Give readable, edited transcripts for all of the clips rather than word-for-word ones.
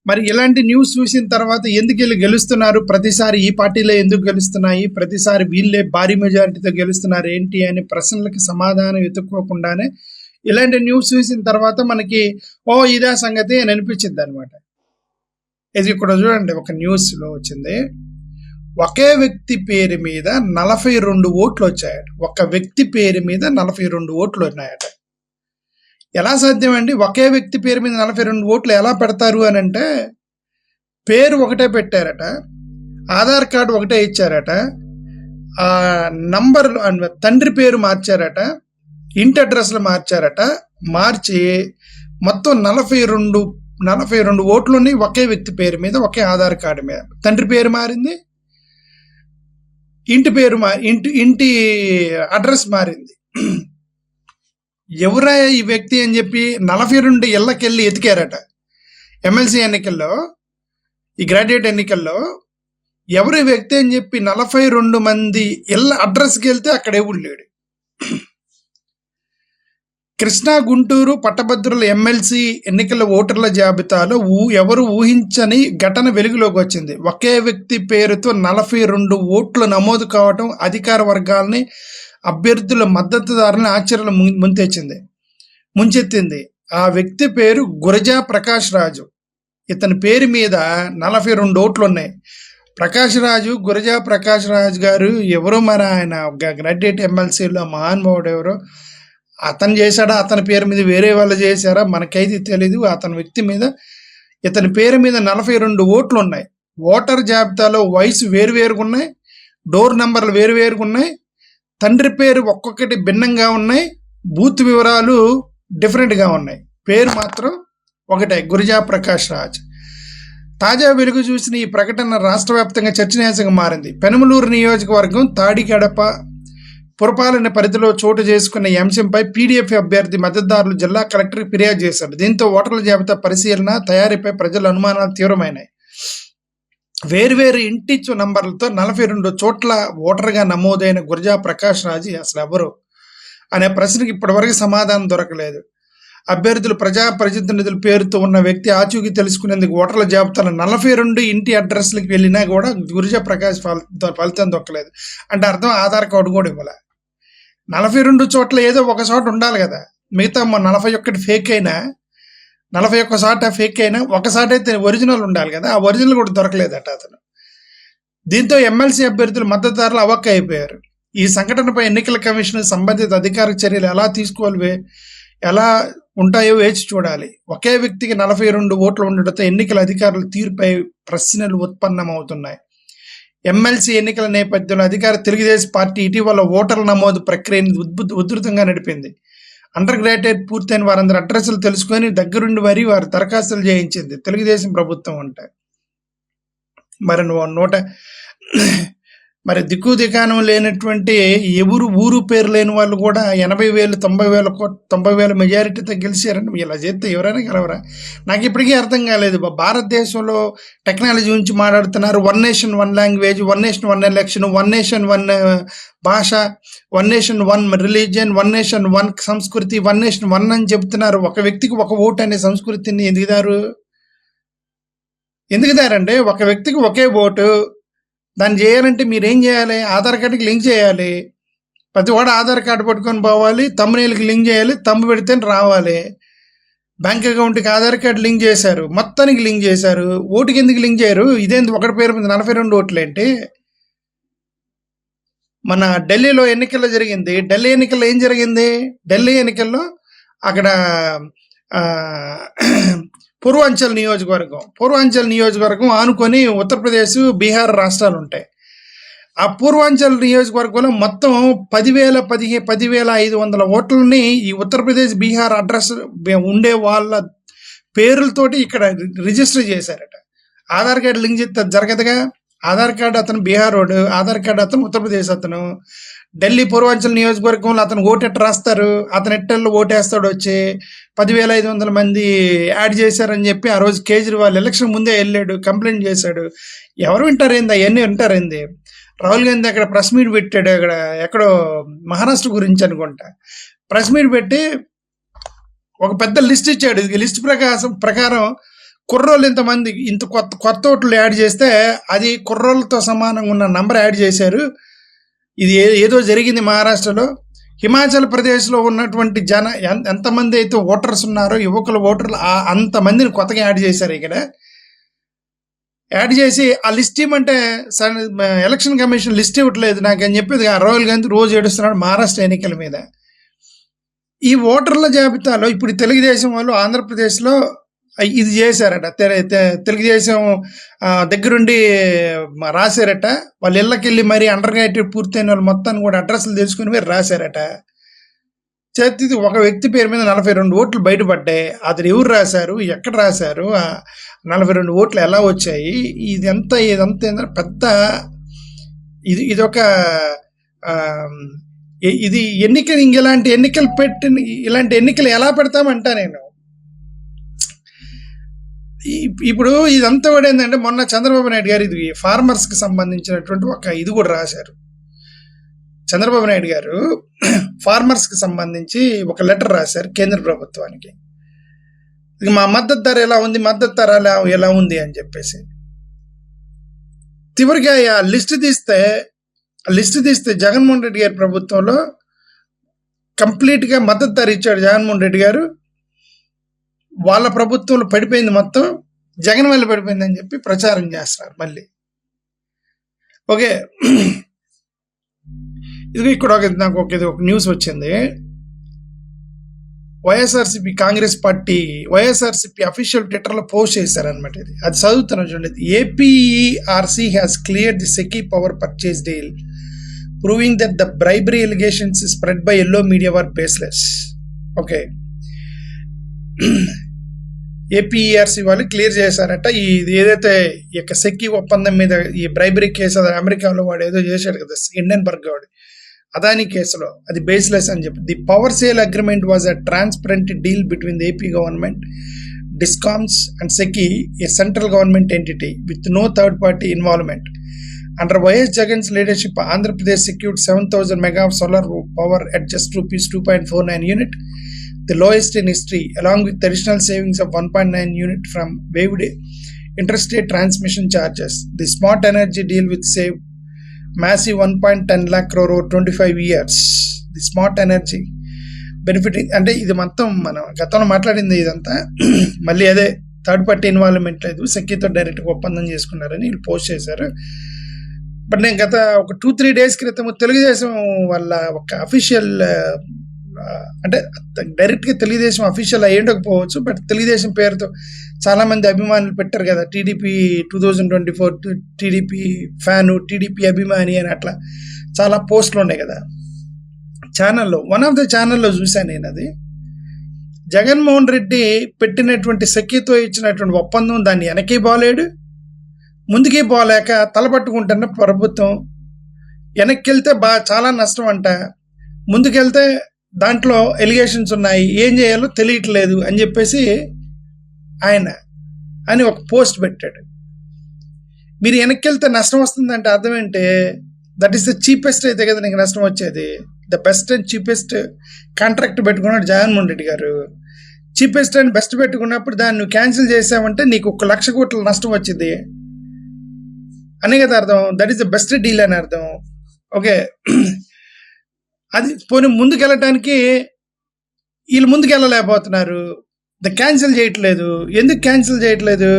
మరి ఇలాంటి న్యూస్ చూసిన తర్వాత ఎందుకు వీళ్ళు గెలుస్తున్నారు, ప్రతిసారి ఈ పార్టీలో ఎందుకు గెలుస్తున్నాయి, ప్రతిసారి వీళ్ళే భారీ మెజారిటీతో గెలుస్తున్నారు ఏంటి అనే ప్రశ్నలకి సమాధానం వెతుక్కోకుండానే ఇలాంటి న్యూస్ చూసిన తర్వాత మనకి ఇదే సంగతి అని అనిపించింది అనమాట. ఇది ఇక్కడ చూడండి, ఒక న్యూస్ లో వచ్చింది, ఒకే వ్యక్తి పేరు మీద 42 ఓట్లు వచ్చాయట. ఒక వ్యక్తి పేరు మీద 42 ఓట్లు ఉన్నాయట. ఎలా సాధ్యం అండి? ఒకే వ్యక్తి పేరు మీద 42 ఓట్లు ఎలా పెడతారు అని అంటే, పేరు ఒకటే పెట్టారట, ఆధార్ కార్డు ఒకటే ఇచ్చారట, ఆ నంబర్ తండ్రి పేరు మార్చారట, ఇంటి అడ్రస్లు మార్చారట, మార్చి మొత్తం 42 ఓట్లుని ఒకే వ్యక్తి పేరు మీద, ఒకే ఆధార్ కార్డు మీద. తండ్రి పేరు మారింది, ఇంటి అడ్రస్ మారింది. ఎవరా ఈ వ్యక్తి అని చెప్పి 42 ఇళ్ళకెళ్ళి ఎతికారట. ఎమ్మెల్సీ ఎన్నికల్లో, ఈ గ్రాడ్యుయేట్ ఎన్నికల్లో ఎవరు వ్యక్తి అని చెప్పి 42 మంది ఇళ్ళ అడ్రస్కి వెళ్తే అక్కడ ఎవరు లేడు. కృష్ణా గుంటూరు పట్టభద్రుల ఎమ్మెల్సీ ఎన్నికల ఓటర్ల జాబితాలో ఎవరు ఊహించని ఘటన వెలుగులోకి వచ్చింది. ఒకే వ్యక్తి పేరుతో 42 ఓట్లు నమోదు కావటం అధికార వర్గాలని, అభ్యర్థుల మద్దతుదారులను ఆశ్చర్యంలో ముంచెత్తింది. ఆ వ్యక్తి పేరు గురజా ప్రకాష్ రాజు. ఇతని పేరు మీద 42 ఓట్లు ఉన్నాయి. గురజా ప్రకాష్ రాజు గారు ఎవరో, మరి ఆయన గ్రాడ్యుయేట్ ఎమ్మెల్సీలో మహానుభావుడు ఎవరో, అతను చేశాడా, అతని పేరు మీద వేరే వాళ్ళు చేశారా మనకైతే తెలీదు. ఇతని పేరు మీద 42 ఓట్లు ఉన్నాయి. ఓటర్ జాబితాలో వయసు వేరువేరుగా ఉన్నాయి, డోర్ నంబర్లు వేరువేరుగా ఉన్నాయి, తండ్రి పేరు ఒక్కొక్కటి భిన్నంగా ఉన్నాయి, బూత్ వివరాలు డిఫరెంట్గా ఉన్నాయి, పేరు మాత్రం ఒకటే, గురజా ప్రకాష్ రాజ్. తాజా వెలుగు చూసిన ఈ ప్రకటన రాష్ట్ర వ్యాప్తంగా చర్చనీయాంశంగా మారింది. పెనమలూరు నియోజకవర్గం తాడిగడప పురపాలన పరిధిలో చోటు చేసుకున్న ఈ అంశంపై పీడీఎఫ్ అభ్యర్థి మద్దతుదారులు జిల్లా కలెక్టర్కి ఫిర్యాదు చేశారు. దీంతో ఓటర్ల జాబితా పరిశీలన, తయారీపై ప్రజల అనుమానాలు తీవ్రమైనాయి. వేర్వేరు ఇంటి నంబర్లతో 42 చోట్ల ఓటర్గా నమోదైన గురజా ప్రకాష్ రాజు అసలు ఎవరు అనే ప్రశ్నకి ఇప్పటివరకు సమాధానం దొరకలేదు. అభ్యర్థులు ప్రజాప్రతినిధుల పేరుతో ఉన్న వ్యక్తి ఆచూకీ తెలుసుకునేందుకు ఓటర్ల జాబితాలో 42 ఇంటి అడ్రస్లకు వెళ్ళినా కూడా గురజా ప్రకాష్ ఫలితం దొక్కలేదు. అంటే అర్థం ఆధార్ కార్డు కూడా ఇవ్వాలి. 42 చోట్ల ఏదో ఒక చోట ఉండాలి కదా. మిగతా 41 ఫేక్ అయినా, 41 చోట ఫేక్ అయినా ఒకసారి అయితే ఒరిజినల్ ఉండాలి కదా. ఆ ఒరిజినల్ కూడా దొరకలేదట అతను. దీంతో ఎమ్మెల్సీ అభ్యర్థులు మద్దతుదారులు అవక్క అయిపోయారు. ఈ సంఘటనపై ఎన్నికల కమిషన్ సంబంధిత అధికారిక చర్యలు ఎలా ఉంటాయో వేచి చూడాలి. ఒకే వ్యక్తికి 42 ఓట్లు ఉండడంతో ఎన్నికల అధికారుల తీరుపై ప్రశ్నలు ఉత్పన్నమవుతున్నాయి. ఎమ్మెల్సీ ఎన్నికల నేపథ్యంలో అధికార తెలుగుదేశం పార్టీ ఇటీవల ఓటర్ల నమోదు ప్రక్రియను ఉధృతంగా నడిపింది. అండర్ గ్రాడ్యుయేట్ పూర్తయిన వారందరూ అడ్రస్లు తెలుసుకొని దగ్గరుండి వారి దరఖాస్తులు చేయించింది తెలుగుదేశం ప్రభుత్వం. అంటే మరి దిక్కు దికానం లేనటువంటి ఊరు పేరు లేని వాళ్ళు కూడా 80,000 90,000 మెజారిటీతో గెలిచారని. ఇలా చేస్తే ఎవరైనా గెలవరా? నాకు ఇప్పటికీ అర్థం కాలేదు. భారతదేశంలో టెక్నాలజీ గురించి మాట్లాడుతున్నారు. 1 nation 1 language, 1 nation 1 election, 1 nation 1 భాష, 1 నేషన్ 1 రిలీజియన్, 1 నేషన్ 1 సంస్కృతి, 1 నేషన్ 1 అని చెప్తున్నారు. ఒక వ్యక్తికి ఒక ఓటు అనే సంస్కృతిని ఎందుకుదారండి? ఒక వ్యక్తికి ఒకే ఓటు. దాన్ని చేయాలంటే మీరేం చేయాలి? ఆధార్ కార్డుకి లింక్ చేయాలి. ప్రతి వాడు ఆధార్ కార్డు పట్టుకొని పోవాలి, తమ్మునేలకి లింక్ చేయాలి, తమ్ము పెడితే రావాలి. బ్యాంక్ అకౌంట్కి ఆధార్ కార్డు లింక్ చేశారు, మొత్తానికి లింక్ చేశారు, ఓటుకి ఎందుకు లింక్ చేయరు? ఇదేంటి ఒకటి పేరు మీద 42 ఓట్లు ఏంటి? మన ఢిల్లీలో ఎన్నికల్లో జరిగింది. ఢిల్లీ ఎన్నికల్లో ఏం జరిగింది? ఢిల్లీ ఎన్నికల్లో అక్కడ పూర్వాంచల్ నియోజకవర్గం ఆనుకొని ఉత్తరప్రదేశ్, బీహార్ రాష్ట్రాలు ఉంటాయి. ఆ పూర్వాంచల్ నియోజకవర్గంలో మొత్తం 10,500 ఓట్లని ఈ ఉత్తరప్రదేశ్, బీహార్ అడ్రస్ ఉండే వాళ్ళ పేర్లతోటి ఇక్కడ రిజిస్టర్ చేశారట. ఆధార్ కార్డు లింక్ చేస్తే జరగదుగా. ఆధార్ కార్డు అతను బీహార్ వాడు, ఆధార్ కార్డు అతను ఉత్తరప్రదేశ్ అతను. ఢిల్లీ పూర్వాంచల్ నియోజకవర్గంలో అతను ఓటెట్టు రాస్తారు, అతను ఎట్టెల్లో ఓటేస్తాడు. వచ్చి 10,500 మంది యాడ్ చేశారని చెప్పి ఆ రోజు కేజ్రీవాల్ ఎలక్షన్ ముందే వెళ్ళాడు, కంప్లైంట్ చేశాడు. ఎవరు వింటారేంది? అవన్నీ వింటారేంది? రాహుల్ గాంధీ అక్కడ ప్రెస్ మీట్ పెట్టాడు, ఎక్కడో మహారాష్ట్ర గురించి అనుకుంటా. ప్రెస్ మీట్ పెట్టి ఒక పెద్ద లిస్ట్ ఇచ్చాడు. ఈ లిస్ట్ ప్రకారం కుర్రోళ్ళు ఇంతమంది ఇంత కొత్త కొత్త ఓట్లు యాడ్ చేస్తే అది కుర్రోళ్ళతో సమానంగా ఉన్న నంబర్ యాడ్ చేశారు. ఇది ఏదో జరిగింది మహారాష్ట్రలో. హిమాచల్ ప్రదేశ్లో ఉన్నటువంటి ఎంతమంది అయితే ఓటర్స్ ఉన్నారో, యువకుల ఓటర్లు, అంతమందిని కొత్తగా యాడ్ చేశారు. ఇక్కడ యాడ్ చేసి ఆ లిస్ట్ ఇవ్వమంటే ఎలక్షన్ కమిషన్ లిస్ట్ ఇవ్వట్లేదు నాకు అని చెప్పేది రాహుల్ గాంధీ రోజు ఏడుస్తున్నాడు మహారాష్ట్ర ఎన్నికల మీద. ఈ ఓటర్ల జాబితాలో ఇప్పుడు తెలుగుదేశం వాళ్ళు ఆంధ్రప్రదేశ్లో ఇది చేశారట. తెలుగుదేశం దగ్గరుండి రాశారట. వాళ్ళ ఇళ్ళకెళ్ళి మరి అండర్ గ్రాడ్యుయేట్ పూర్తయిన వాళ్ళు మొత్తాన్ని కూడా అడ్రస్లు తెలుసుకుని మీరు రాశారట. చేతి ఒక వ్యక్తి పేరు మీద 42 ఓట్లు బయటపడ్డాయి. అతను ఎవరు రాశారు, ఎక్కడ రాశారు, 42 ఓట్లు ఎలా వచ్చాయి, ఇదంతా పెద్ద ఇదొక ఇది ఎన్నికలు ఇలాంటి ఎన్నికలు ఇలాంటి ఎన్నికలు ఎలా పెడతామంటా నేను. ఇప్పుడు ఇదంతా కూడా ఏంటంటే మొన్న చంద్రబాబు నాయుడు గారు ఇది ఫార్మర్స్కి సంబంధించినటువంటి ఒక ఇది కూడా రాశారు. చంద్రబాబు నాయుడు గారు ఫార్మర్స్కి సంబంధించి ఒక లెటర్ రాశారు కేంద్ర ప్రభుత్వానికి. మా మద్దతు ధర ఎలా ఉంది, మద్దతు ధర ఎలా ఉంది అని చెప్పేసి. చివరికి ఆ లిస్ట్ తీస్తే జగన్మోహన్ రెడ్డి గారి ప్రభుత్వంలో కంప్లీట్గా మద్దతు ధర ఇచ్చాడు జగన్మోహన్ రెడ్డి గారు. వాళ్ళ ప్రభుత్వంలో పడిపోయింది మొత్తం, జగన్ వల్ల పడిపోయింది అని చెప్పి ప్రచారం చేస్తున్నారు మళ్ళీ. ఓకే, ఇది ఇక్కడ నాకు ఒక న్యూస్ వచ్చింది. వైఎస్ఆర్సీపీ కాంగ్రెస్ పార్టీ వైఎస్ఆర్సీపీ అఫీషియల్ ట్విట్టర్లో పోస్ట్ చేశారనమాట. అది చదువుతున్నాను చూడండి. APERC has cleared the SECI power purchase deal proving that the bribery allegations spread by yellow media were baseless. Okay, APERC వాళ్ళు క్లియర్ చేశారట. ఇది ఏదైతే ఈ యొక్క సెకీ ఒప్పందం మీద ఈ బ్రైబరీ కేసు అమెరికాలో వాడు ఏదో చేశాడు కదా హిండెన్బర్గ్ వాడు, అదాని కేసులో, అది బేస్లెస్ అని చెప్పి. The power sale agreement was a transparent deal between the AP government, discoms and SECI, a central government entity with no third party involvement. Under YS Jagan's leadership, Andhra Pradesh secured 7,000 mega of solar power at just rupees 2.49 unit, the lowest in history, along with additional savings of 1.9 unit from waived interstate transmission charges. The smart energy deal with save massive 1.10 lakh crore over 25 years. The smart energy benefiting, అంటే ఇది మొత్తం మనం గతంలో మాట్లాడింది ఇదంతా. మళ్ళీ అదే third party involvement లేదు, సెకీతో డైరెక్ట్గా ఒప్పందం చేసుకున్నారని వీళ్ళు పోస్ట్ చేశారు. బట్ నేను గత ఒక 2-3 days క్రితం తెలుగుదేశం వాళ్ళ ఒక అఫీషియల్, అంటే డైరెక్ట్గా తెలుగుదేశం అఫీషియల్ అయ్యి ఉండకపోవచ్చు, బట్ తెలుగుదేశం పేరుతో చాలామంది అభిమానులు పెట్టారు కదా, టీడీపీ 2024 టీడీపీ ఫ్యాను, టీడీపీ అభిమాని అని అట్లా చాలా పోస్టులు ఉన్నాయి కదా ఛానల్లో. వన్ ఆఫ్ ద ఛానల్లో చూశాను నేను. అది జగన్మోహన్ రెడ్డి పెట్టినటువంటి సెకీతో ఇచ్చినటువంటి ఒప్పందం, దాన్ని వెనక్కి బాలేడు, ముందుకి పోలేక తలపట్టుకుంటున్న ప్రభుత్వం. వెనక్కి వెళ్తే చాలా నష్టం అంట, ముందుకెళ్తే దాంట్లో ఎలిగేషన్స్ ఉన్నాయి, ఏం చేయాలో తెలియట్లేదు అని చెప్పేసి ఆయన అని ఒక పోస్ట్ పెట్టాడు. మీరు వెనక్కి వెళ్తే నష్టం వస్తుందంటే అర్థం ఏంటి? దట్ ఈస్ ద చీపెస్ట్ అయితే కదా నీకు నష్టం వచ్చేది. The best and cheapest contract పెట్టుకున్నాడు జగన్మోహన్ రెడ్డి గారు. చీపెస్ట్ అండ్ బెస్ట్ పెట్టుకున్నప్పుడు దాన్ని నువ్వు క్యాన్సిల్ చేసావంటే నీకు 1,00,000 కోట్ల నష్టం వచ్చింది అనే కదా అర్థం. That is the best deal అని అర్థం. ఓకే, అది పోనీ ముందుకెళ్ళటానికి వీళ్ళు ముందుకెళ్ళలేకపోతున్నారు, క్యాన్సిల్ చేయట్లేదు. ఎందుకు క్యాన్సిల్ చేయట్లేదు?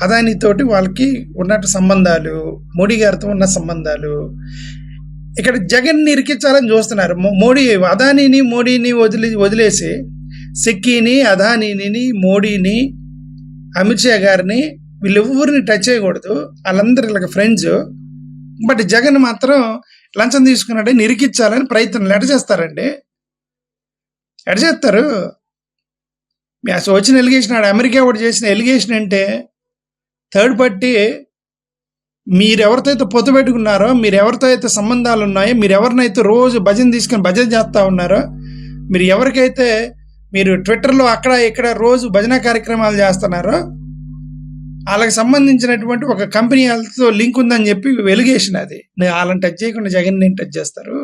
అదానితోటి వాళ్ళకి ఉన్నట్టు సంబంధాలు, మోడీ గారితో ఉన్న సంబంధాలు. ఇక్కడ జగన్ ఇరికించాలని చూస్తున్నారు. అదానీని మోడీని వదిలేసి సెక్కీని, అదానీని, మోడీని, అమిత్ షా గారిని వీళ్ళెవ్వరిని టచ్ చేయకూడదు, వాళ్ళందరూ వీళ్ళకి ఫ్రెండ్స్. బట్ జగన్ మాత్రం లంచం తీసుకున్నాడే నిరికించాలని ప్రయత్నం ఎట చేస్తారండి? ఎట చేస్తారు? అసలు వచ్చిన ఎలిగేషన్, అమెరికా ఒకటి చేసిన ఎలిగేషన్ అంటే థర్డ్ పార్టీ మీరెవరితో అయితే పొత్తు పెట్టుకున్నారో, మీరెవరితో అయితే సంబంధాలు ఉన్నాయో, మీరెవరినైతే రోజు భజన తీసుకొని భజన చేస్తూ ఉన్నారో, మీరు ఎవరికైతే మీరు ట్విట్టర్లో అక్కడ ఇక్కడ రోజు భజన కార్యక్రమాలు చేస్తున్నారో వాళ్ళకి సంబంధించినటువంటి ఒక కంపెనీ వాళ్ళతో లింక్ ఉందని చెప్పి ఎలిగేషన్. అది వాళ్ళని టచ్ చేయకుండా జగన్ నేను టచ్ చేస్తారు.